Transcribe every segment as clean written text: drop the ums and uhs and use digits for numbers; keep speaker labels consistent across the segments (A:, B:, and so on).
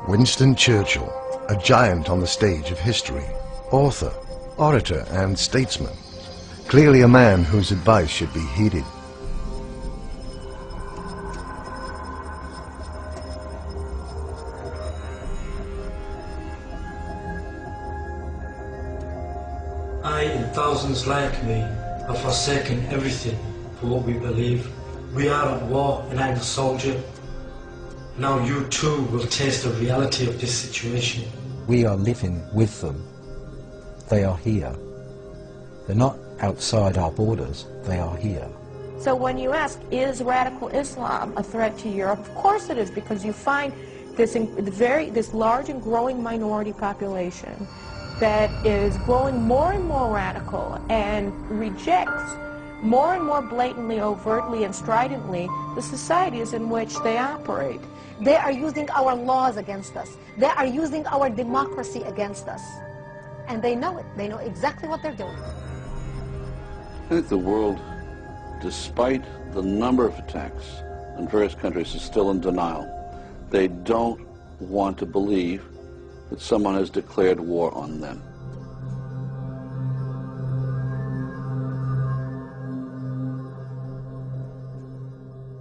A: Winston Churchill, a giant on the stage of history, author, orator and statesman, clearly a man whose advice should be heeded.
B: I and thousands like me are forsaking everything for what we believe. We are at war and I'm a soldier. Now you too will taste the reality of this situation.
C: We are living with them. They are here. They're not outside our borders, they are here.
D: So when you ask, is radical Islam a threat to Europe? Of course it is, because you find this large and growing minority population that is growing more and more radical and rejects more and more blatantly, overtly, and stridently the societies in which they operate.
E: They are using our laws against us. They are using our democracy against us. And they know it. They know exactly what they're doing.
F: I think the world, despite the number of attacks in various countries, is still in denial. They don't want to believe that someone has declared war on them.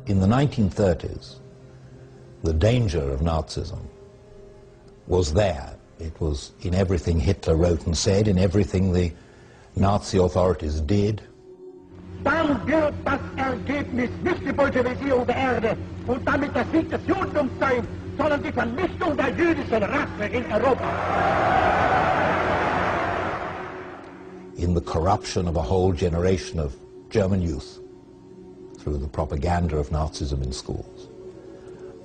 C: In the 1930s, the danger of Nazism was there. It was in everything Hitler wrote and said, in everything the Nazi authorities did.
G: Dann wird das Ergebnis nicht die Bolschewisierung der Erde und damit der Sieg des Judentums sein, sondern die Vernichtung der jüdischen Rasse in Europa.
C: In the corruption of a whole generation of German youth through the propaganda of Nazism in schools.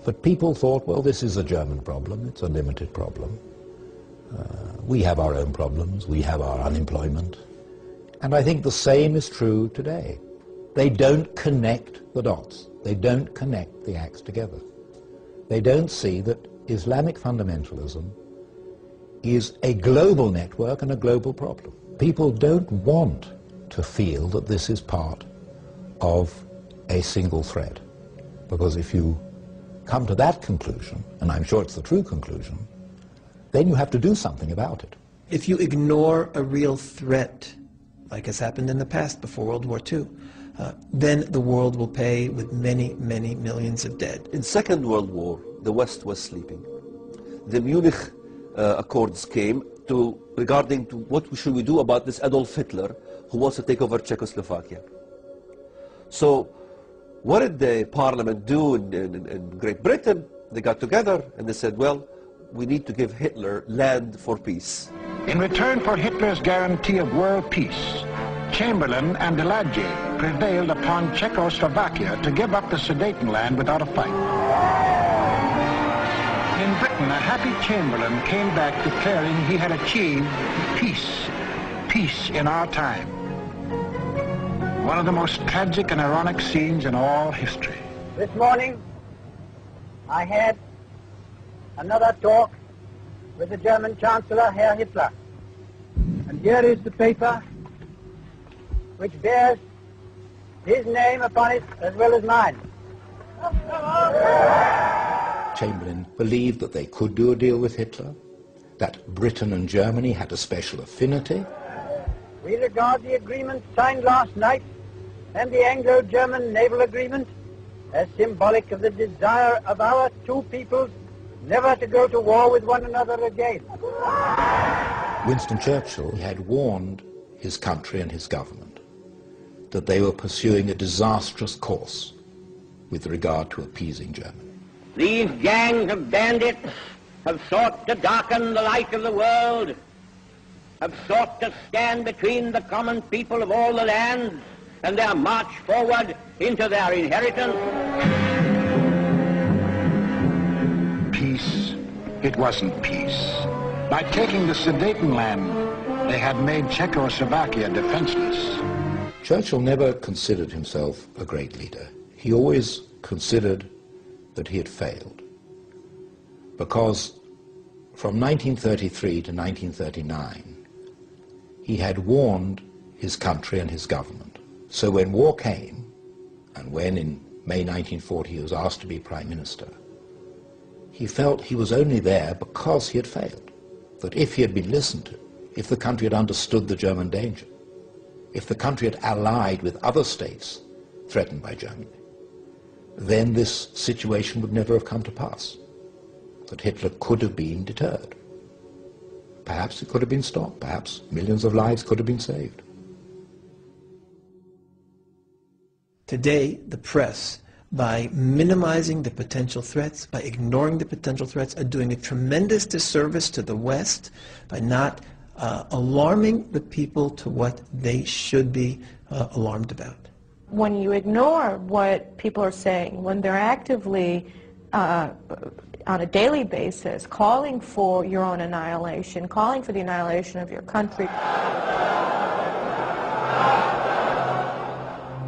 C: But people thought, well, this is a German problem, it's a limited problem. We have our own problems, we have our unemployment. And I think the same is true today. They don't connect the dots. They don't connect the acts together. They don't see that Islamic fundamentalism is a global network and a global problem. People don't want to feel that this is part of a single thread. Because if you come to that conclusion, and I'm sure it's the true conclusion, then you have to do something about it.
H: If you ignore a real threat, like has happened in the past before World War II, then the world will pay with many, many millions of dead.
I: In Second World War, the West was sleeping. The Munich Accords came regarding what should we do about this Adolf Hitler who wants to take over Czechoslovakia. So what did the parliament do in Great Britain? They got together and they said, well, we need to give Hitler land for peace.
G: In return for Hitler's guarantee of world peace, Chamberlain and Deladje prevailed upon Czechoslovakia to give up the Sudetenland without a fight. In Britain, a happy Chamberlain came back declaring he had achieved peace, peace in our time. One of the most tragic and ironic scenes in all history.
J: This morning, I had another talk with the German Chancellor, Herr Hitler. And here is the paper which bears his name upon it as well as mine.
C: Chamberlain believed that they could do a deal with Hitler, that Britain and Germany had a special affinity.
J: We regard the agreement signed last night and the Anglo-German naval agreement as symbolic of the desire of our two peoples never to go to war with one another again.
C: Winston Churchill had warned his country and his government that they were pursuing a disastrous course with regard to appeasing Germany.
K: These gangs of bandits have sought to darken the light of the world, have sought to stand between the common people of all the lands and their march forward into their inheritance.
G: Peace. It wasn't peace. By taking the Sudetenland, they had made Czechoslovakia defenseless.
C: Churchill never considered himself a great leader. He always considered that he had failed. Because from 1933 to 1939, he had warned his country and his government. So when war came, and when in May 1940 he was asked to be Prime Minister, He felt he was only there because he had failed, that if he had been listened to, if the country had understood the German danger, if the country had allied with other states threatened by Germany, then this situation would never have come to pass, that Hitler could have been deterred. Perhaps it could have been stopped, perhaps millions of lives could have been saved.
H: Today, the press, by minimizing the potential threats, by ignoring the potential threats, are doing a tremendous disservice to the West by not alarming the people to what they should be alarmed about.
D: When you ignore what people are saying, when they're actively, on a daily basis, calling for your own annihilation, calling for the annihilation of your country,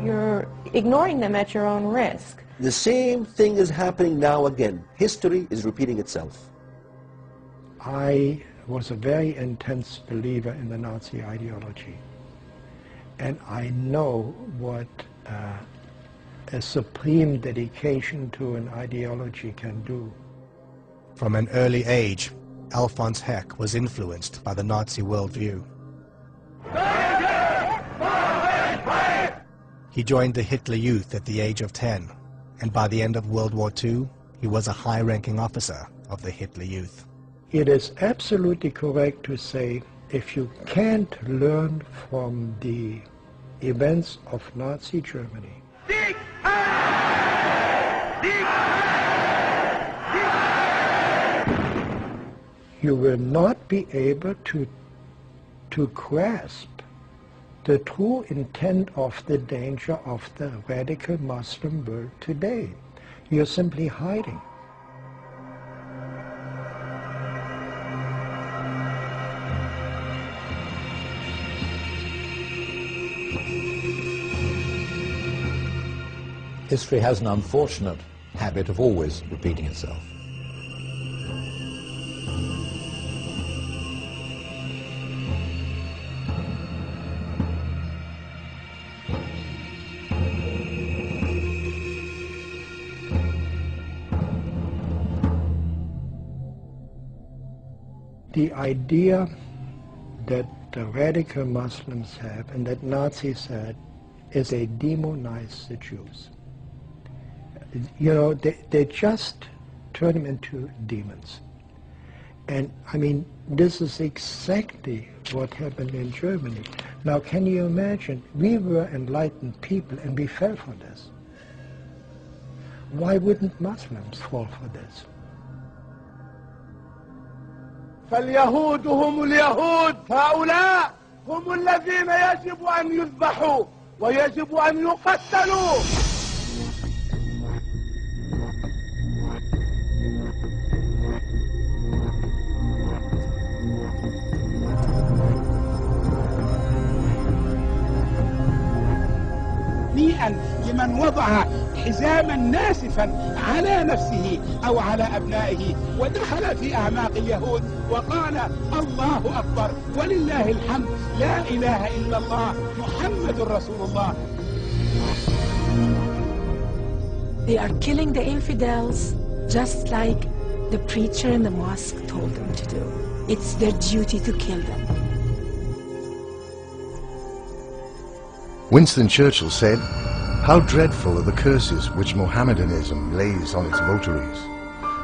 D: you're ignoring them at your own risk.
I: The same thing is happening now again. History is repeating itself.
L: I was a very intense believer in the Nazi ideology. And I know what a supreme dedication to an ideology can do.
M: From an early age, Alfons Heck was influenced by the Nazi worldview. He joined the Hitler Youth at the age of 10, and by the end of World War II, he was a high-ranking officer of the Hitler Youth.
L: It is absolutely correct to say, if you can't learn from the events of Nazi Germany, you will not be able to grasp the true intent of the danger of the radical Muslim world today. You're simply hiding.
C: History has an unfortunate habit of always repeating itself.
L: The idea that the radical Muslims have and that Nazis had is they demonize the Jews. You know, they just turn them into demons. And I mean, this is exactly what happened in Germany. Now, can you imagine? We were enlightened people and we fell for this. Why wouldn't Muslims fall for this?
J: فاليهود هم اليهود، هؤلاء هم الذين يجب أن يذبحوا ويجب أن يقتلوا.
G: لمن وضع حزاما ناسفا على نفسه أو على أبنائه ودخل في أعماق اليهود وقال الله أكبر ولله الحمد لا إله إلا الله محمد رسول الله.
N: They are killing the infidels just like the preacher in the mosque told them to do. It's their duty to kill them.
A: Winston Churchill said, "How dreadful are the curses which Mohammedanism lays on its votaries.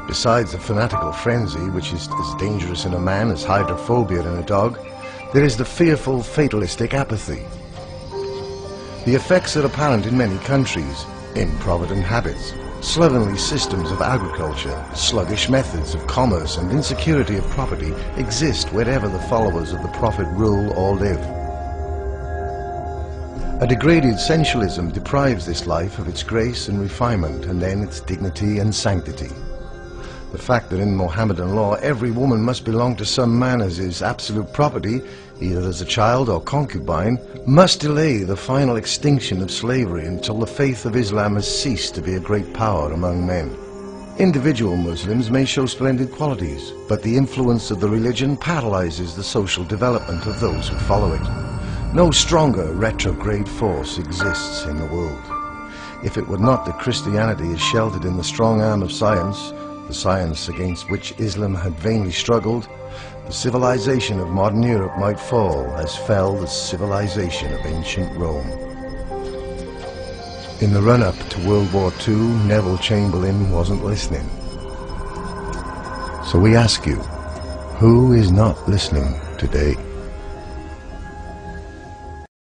A: Besides the fanatical frenzy, which is as dangerous in a man as hydrophobia in a dog, there is the fearful fatalistic apathy. The effects are apparent in many countries: improvident habits, slovenly systems of agriculture, sluggish methods of commerce, and insecurity of property exist wherever the followers of the Prophet rule or live. A degraded sensualism deprives this life of its grace and refinement, and then its dignity and sanctity. The fact that in Mohammedan law every woman must belong to some man as his absolute property, either as a child or concubine, must delay the final extinction of slavery until the faith of Islam has ceased to be a great power among men. Individual Muslims may show splendid qualities, but the influence of the religion paralyzes the social development of those who follow it. No stronger retrograde force exists in the world. If it were not that Christianity is sheltered in the strong arm of science, the science against which Islam had vainly struggled, the civilization of modern Europe might fall as fell the civilization of ancient Rome. In the run-up to World War II, Neville Chamberlain wasn't listening. So we ask you, who is not listening today?